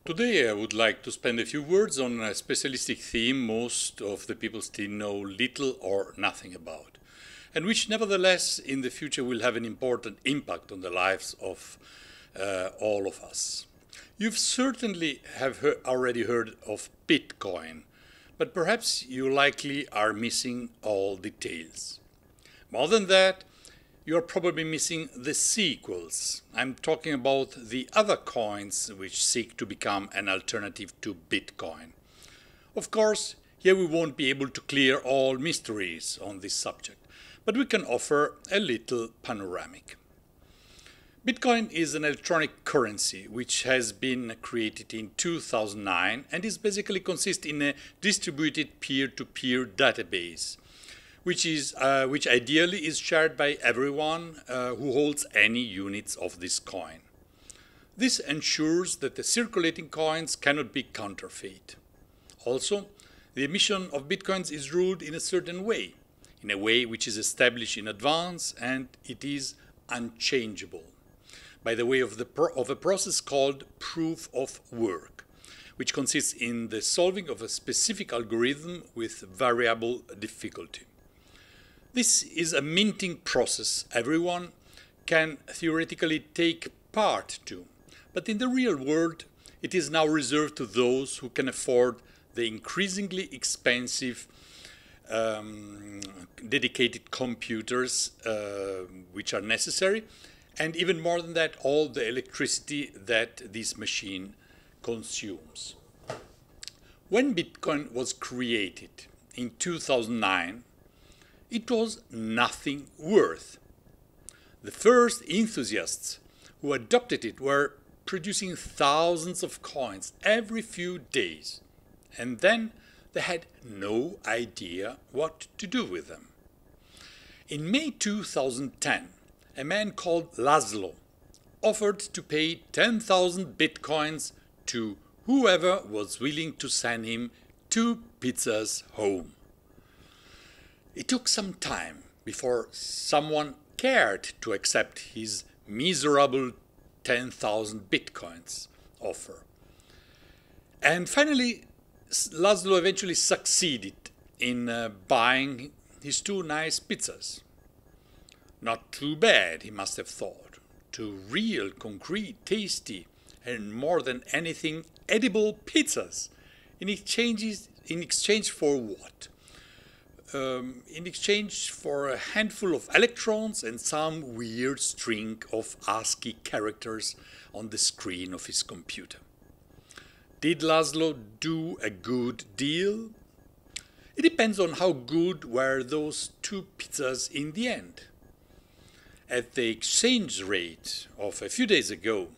Today I would like to spend a few words on a specialistic theme most of the people still know little or nothing about, and which nevertheless in the future will have an important impact on the lives of all of us. You certainly have already heard of Bitcoin, but perhaps you likely are missing all details. More than that, you are probably missing the sequels. I'm talking about the other coins which seek to become an alternative to Bitcoin. Of course, here we won't be able to clear all mysteries on this subject, but we can offer a little panoramic. Bitcoin is an electronic currency which has been created in 2009 and is basically consists in a distributed peer-to-peer database, which ideally is shared by everyone who holds any units of this coin. This ensures that the circulating coins cannot be counterfeit. Also, the emission of bitcoins is ruled in a certain way, in a way which is established in advance, and it is unchangeable, by the way of a process called proof of work, which consists in the solving of a specific algorithm with variable difficulty. This is a minting process everyone can theoretically take part to, but in the real world it is now reserved to those who can afford the increasingly expensive dedicated computers which are necessary, and even more than that, all the electricity that this machine consumes. When Bitcoin was created in 2009, it was nothing worth. The first enthusiasts who adopted it were producing thousands of coins every few days, and then they had no idea what to do with them. In May 2010, a man called Laszlo offered to pay 10,000 bitcoins to whoever was willing to send him 2 pizzas home. It took some time before someone cared to accept his miserable 10,000 bitcoins offer. And finally, Laszlo eventually succeeded in buying his 2 nice pizzas. Not too bad, he must have thought. 2 real, concrete, tasty, and more than anything, edible pizzas. In exchange for what? In exchange for a handful of electrons and some weird string of ASCII characters on the screen of his computer. Did Laszlo do a good deal? It depends on how good were those 2 pizzas in the end. At the exchange rate of a few days ago,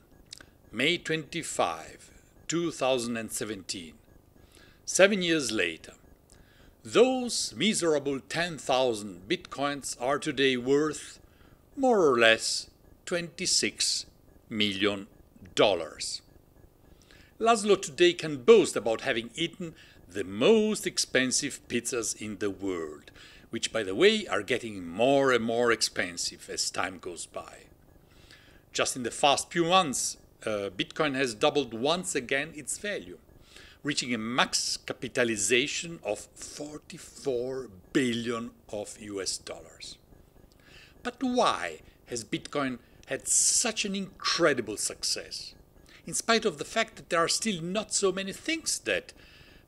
May 25, 2017, 7 years later, those miserable 10,000 bitcoins are today worth more or less $26 million. Laszlo today can boast about having eaten the most expensive pizzas in the world, which by the way are getting more and more expensive as time goes by. Just in the past few months, Bitcoin has doubled once again its value, reaching a max capitalization of 44 billion of US dollars. But why has Bitcoin had such an incredible success, in spite of the fact that there are still not so many things that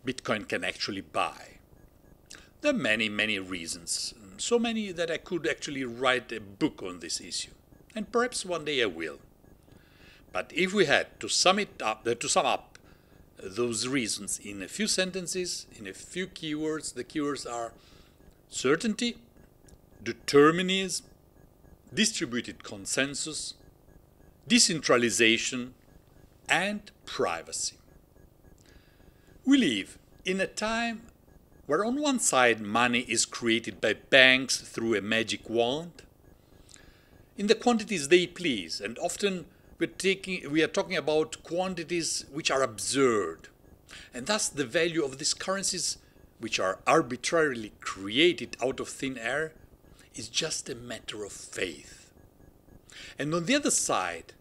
Bitcoin can actually buy? There are many, many reasons, so many that I could actually write a book on this issue, and perhaps one day I will. But if we had to sum up those reasons in a few sentences, in a few keywords, the keywords are certainty, determinism, distributed consensus, decentralization, and privacy. We live in a time where on one side money is created by banks through a magic wand, in the quantities they please, and often we are talking about quantities which are absurd, and thus the value of these currencies, which are arbitrarily created out of thin air, is just a matter of faith. And on the other side,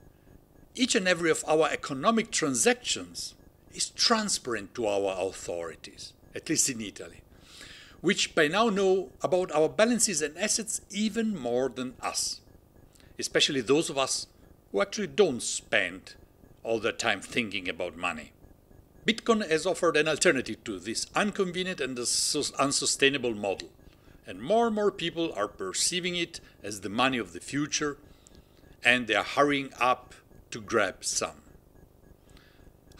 each and every of our economic transactions is transparent to our authorities, at least in Italy, which by now know about our balances and assets even more than us, especially those of us who actually don't spend all their time thinking about money. Bitcoin has offered an alternative to this inconvenient and unsustainable model, and more people are perceiving it as the money of the future, and they are hurrying up to grab some.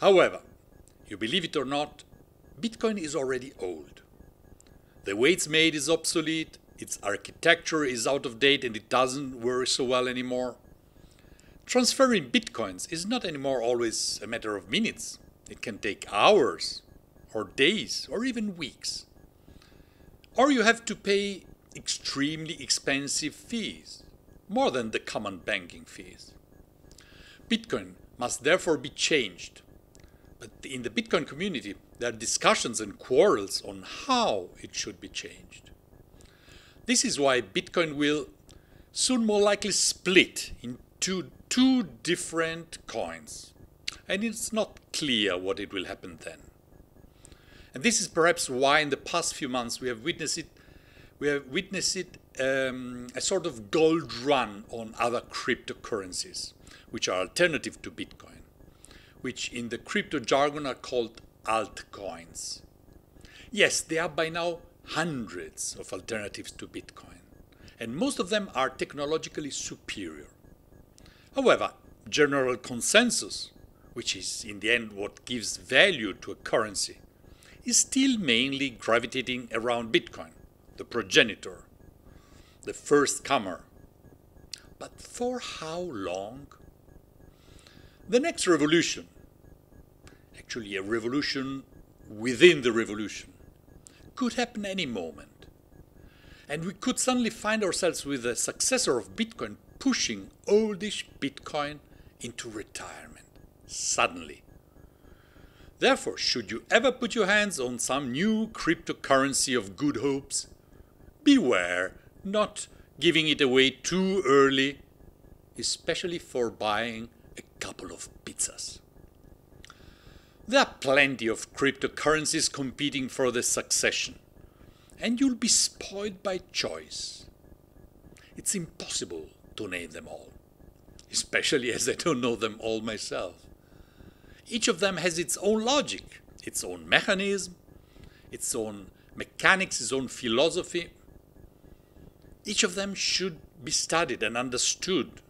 However, you believe it or not, Bitcoin is already old. The way it's made is obsolete, its architecture is out of date and it doesn't work so well anymore. Transferring Bitcoins is not anymore always a matter of minutes. It can take hours, or days, or even weeks. Or you have to pay extremely expensive fees, more than the common banking fees. Bitcoin must therefore be changed. But in the Bitcoin community, there are discussions and quarrels on how it should be changed. This is why Bitcoin will soon more likely split into two different coins. And it's not clear what it will happen then. And this is perhaps why in the past few months we have witnessed a sort of gold run on other cryptocurrencies, which are alternative to Bitcoin, which in the crypto jargon are called altcoins. Yes, there are by now hundreds of alternatives to Bitcoin, and most of them are technologically superior. However, general consensus, which is in the end what gives value to a currency, is still mainly gravitating around Bitcoin, the progenitor, the first comer. But for how long? The next revolution, actually a revolution within the revolution, could happen any moment. And we could suddenly find ourselves with a successor of Bitcoin pushing oldish Bitcoin into retirement. Suddenly. Therefore, should you ever put your hands on some new cryptocurrency of good hopes, beware not giving it away too early, especially for buying a couple of pizzas. There are plenty of cryptocurrencies competing for the succession, and you'll be spoiled by choice. It's impossible to name them all, especially as I don't know them all myself. Each of them has its own logic, its own mechanism, its own mechanics, its own philosophy. Each of them should be studied and understood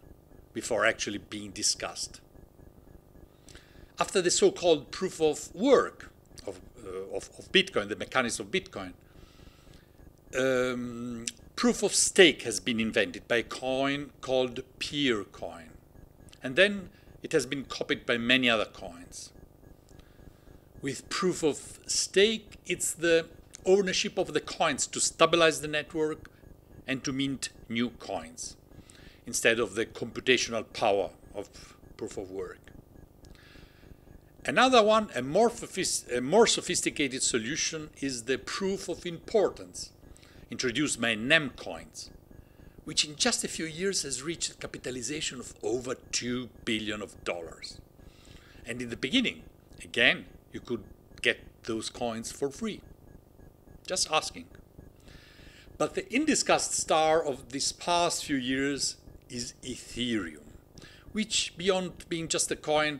before actually being discussed. After the so-called proof of work of Bitcoin, the mechanics of Bitcoin, proof of stake has been invented by a coin called peer coin. And then it has been copied by many other coins. With proof of stake, it's the ownership of the coins to stabilize the network and to mint new coins, instead of the computational power of proof of work. Another one, a more sophisticated solution, is the proof of importance, introduced by NEM coins, which in just a few years has reached a capitalization of over $2 billion. And in the beginning, again, you could get those coins for free. Just asking. But the indiscussed star of these past few years is Ethereum, which beyond being just a coin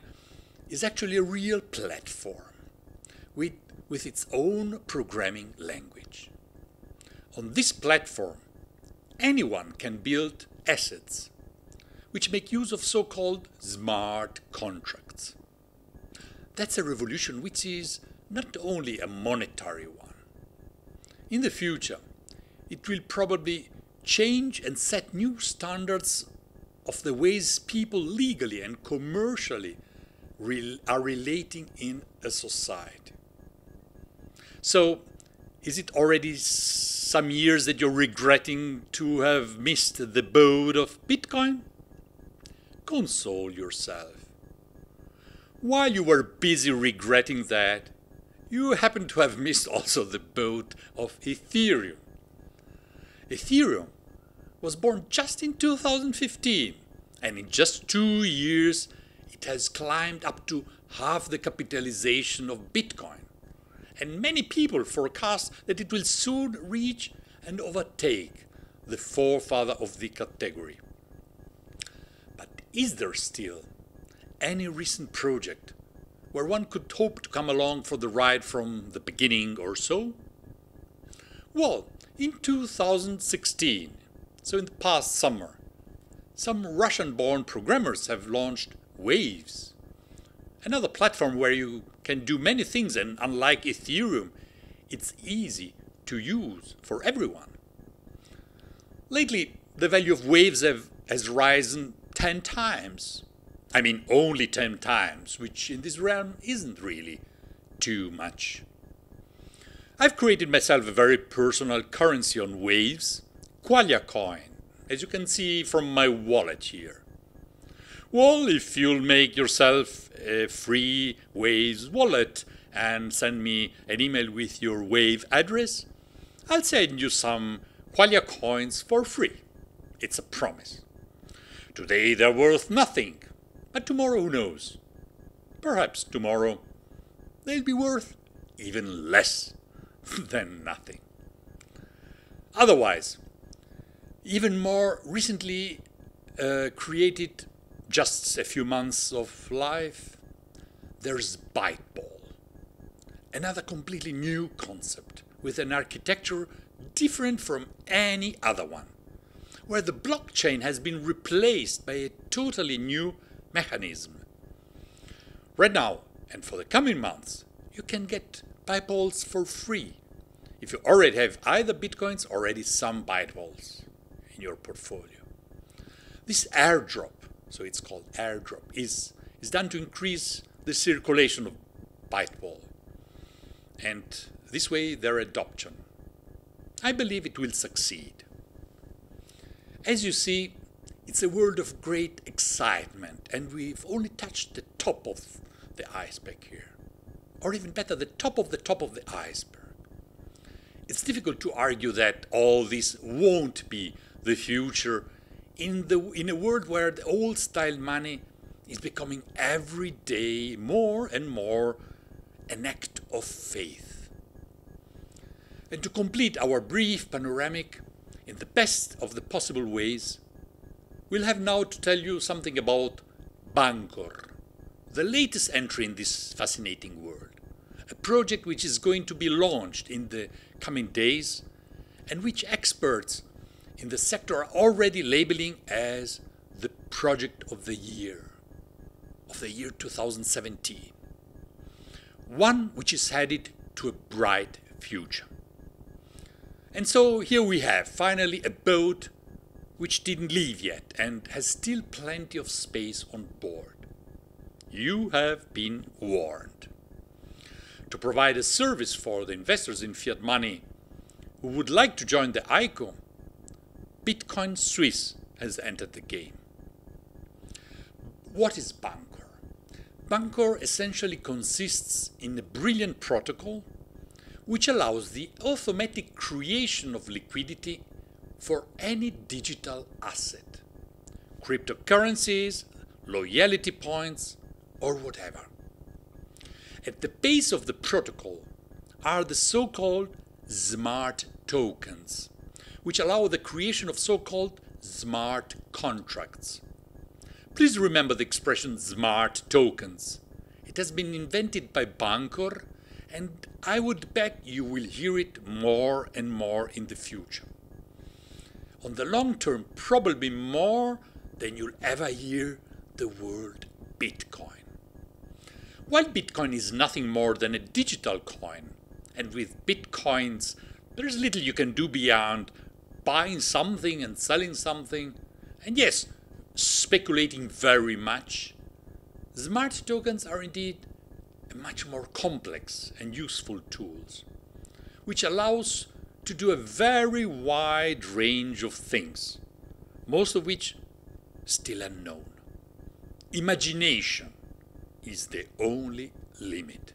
is actually a real platform with its own programming language. On this platform, anyone can build assets which make use of so-called smart contracts. That's a revolution which is not only a monetary one. In the future, it will probably change and set new standards of the ways people legally and commercially are relating in a society. So, is it already some years that you're regretting to have missed the boat of Bitcoin? Console yourself. While you were busy regretting that, you happen to have missed also the boat of Ethereum. Ethereum was born just in 2015, and in just 2 years, it has climbed up to half the capitalization of Bitcoin. And many people forecast that it will soon reach and overtake the forefather of the category. But is there still any recent project where one could hope to come along for the ride from the beginning or so? Well, in 2016, so in the past summer, some Russian-born programmers have launched Waves, another platform where you can do many things, and unlike Ethereum, it's easy to use for everyone. Lately, the value of Waves has risen 10 times. I mean, only 10 times, which in this realm isn't really too much. I've created myself a very personal currency on Waves, Quaglia coin, as you can see from my wallet here. Well, if you'll make yourself a free Waves wallet and send me an email with your Wave address, I'll send you some Quaglia coins for free. It's a promise. Today they're worth nothing, but tomorrow who knows? Perhaps tomorrow they'll be worth even less than nothing. Otherwise, even more recently created just a few months of life, there's Byteball, another completely new concept with an architecture different from any other one, where the blockchain has been replaced by a totally new mechanism. Right now, and for the coming months, you can get Byteballs for free if you already have either Bitcoins or already some Byteballs in your portfolio. This airdrop, so it's called airdrop, is done to increase the circulation of Byteball, and this way their adoption. I believe it will succeed. As you see, it's a world of great excitement, and we've only touched the top of the iceberg here. Or even better, the top of the iceberg. It's difficult to argue that all this won't be the future in a world where the old style money is becoming every day more and more an act of faith. And to complete our brief panoramic in the best of the possible ways, we'll have now to tell you something about Bancor, the latest entry in this fascinating world. A project which is going to be launched in the coming days and which experts in the sector are already labeling as the project of the year 2017. One which is headed to a bright future. And so here we have finally a boat which didn't leave yet and has still plenty of space on board. You have been warned. To provide a service for the investors in fiat money who would like to join the ICO, Bitcoin Swiss has entered the game. What is Bancor? Bancor essentially consists in a brilliant protocol which allows the automatic creation of liquidity for any digital asset, cryptocurrencies, loyalty points, or whatever. At the base of the protocol are the so-called smart tokens, which allow the creation of so-called smart contracts. Please remember the expression smart tokens. It has been invented by Bancor, and I would bet you will hear it more and more in the future. On the long term, probably more than you'll ever hear the word Bitcoin. While Bitcoin is nothing more than a digital coin, and with Bitcoins there's little you can do beyond buying something and selling something, and yes, speculating very much, smart tokens are indeed a much more complex and useful tools, which allows to do a very wide range of things, most of which still unknown. Imagination is the only limit.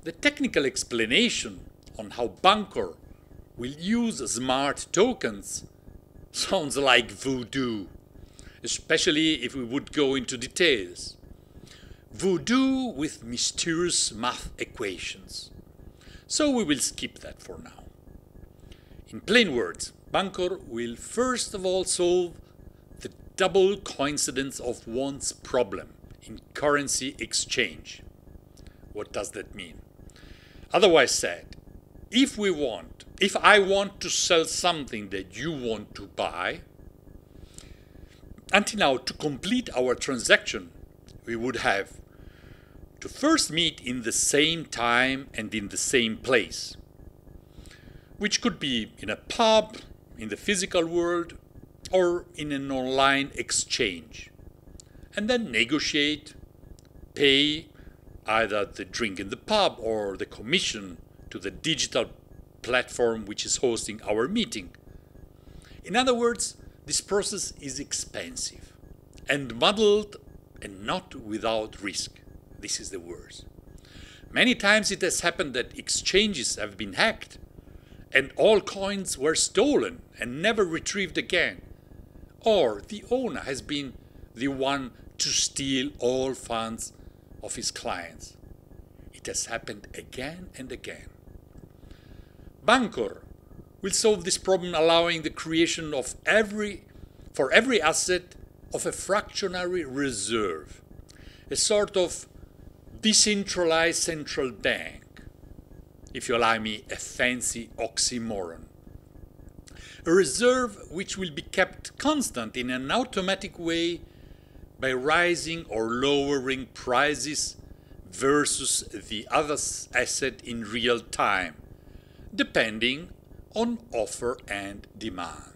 The technical explanation on how Bancor will use smart tokens sounds like voodoo, especially if we would go into details. Voodoo with mysterious math equations. So we will skip that for now. In plain words, Bancor will first of all solve the double coincidence of one's problem in currency exchange. What does that mean? Otherwise said, if I want to sell something that you want to buy, until now, to complete our transaction, we would have to first meet in the same time and in the same place, which could be in a pub, in the physical world, or in an online exchange, and then negotiate, pay either the drink in the pub or the commission to the digital platform which is hosting our meeting. In other words, this process is expensive and muddled and not without risk. This is the worst. Many times it has happened that exchanges have been hacked and all coins were stolen and never retrieved again. Or the owner has been the one to steal all funds of his clients. It has happened again and again. Bancor will solve this problem, allowing the creation of for every asset of a fractionary reserve, a sort of decentralized central bank, if you allow me a fancy oxymoron. A reserve which will be kept constant in an automatic way by rising or lowering prices versus the other asset in real time, depending on offer and demand.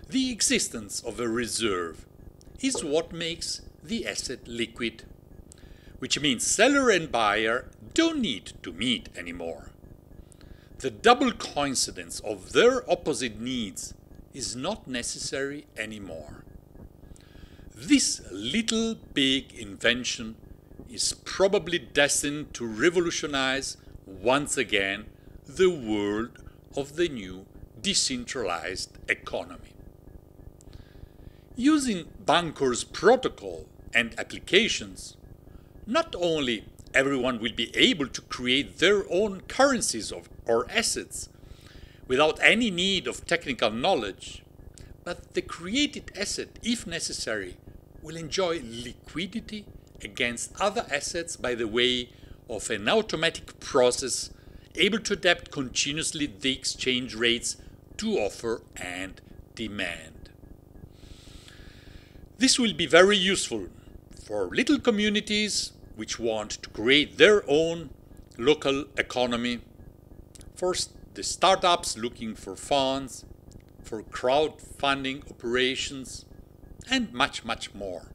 The existence of a reserve is what makes the asset liquid, which means seller and buyer don't need to meet anymore. The double coincidence of their opposite needs is not necessary anymore. This little big invention is probably destined to revolutionize once again the world of the new decentralized economy. Using Bancor's protocol and applications, not only everyone will be able to create their own currencies or assets without any need of technical knowledge, but the created asset, if necessary, will enjoy liquidity against other assets by the way of an automatic process able to adapt continuously the exchange rates to offer and demand. This will be very useful for little communities which want to create their own local economy, for the startups looking for funds, for crowdfunding operations, and much, much more.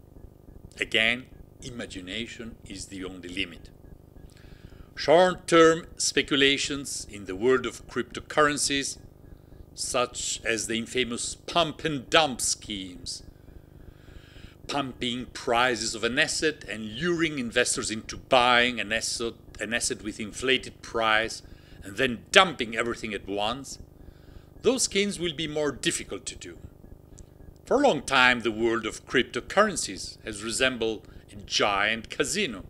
Again, imagination is the only limit. Short-term speculations in the world of cryptocurrencies, such as the infamous pump and dump schemes, pumping prices of an asset and luring investors into buying an asset with inflated price and then dumping everything at once, those schemes will be more difficult to do. For a long time, the world of cryptocurrencies has resembled a giant casino,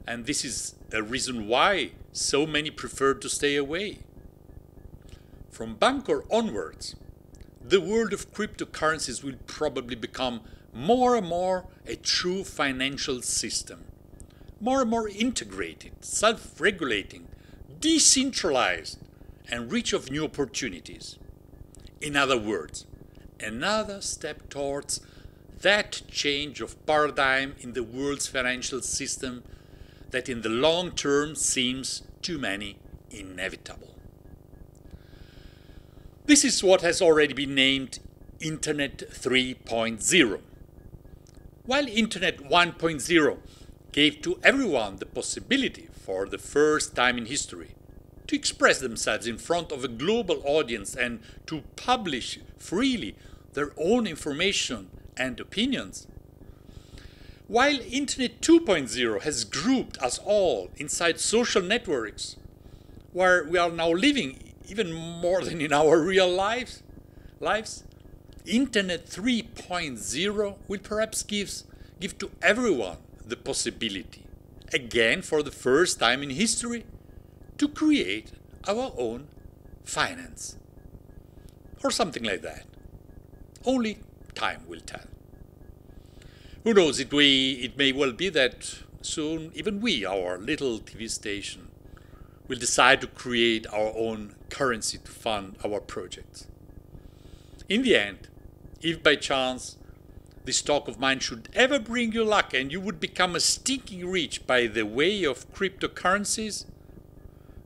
and this is a reason why so many prefer to stay away. From Bancor onwards, the world of cryptocurrencies will probably become more and more a true financial system, more and more integrated, self-regulating, decentralized, and rich of new opportunities. In other words, another step towards that change of paradigm in the world's financial system that in the long term seems to many inevitable. This is what has already been named Internet 3.0. While Internet 1.0 gave to everyone the possibility for the first time in history to express themselves in front of a global audience and to publish freely their own information and opinions, while Internet 2.0 has grouped us all inside social networks, where we are now living even more than in our real lives, Internet 3.0 will perhaps give to everyone the possibility, again for the first time in history, to create our own finance. Or something like that. Only time will tell. Who knows, it may well be that soon even we, our little TV station, will decide to create our own currency to fund our projects. In the end, if by chance this talk of mine should ever bring you luck and you would become a stinking rich by the way of cryptocurrencies,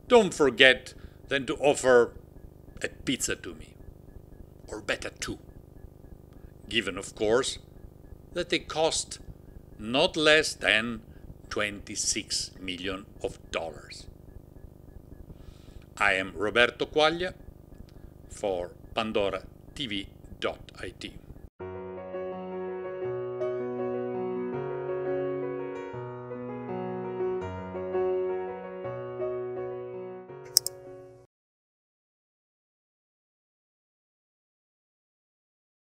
don't forget then to offer a pizza to me, or better two, given of course that they cost not less than $26 million. I am Roberto Quaglia for PandoraTV.it.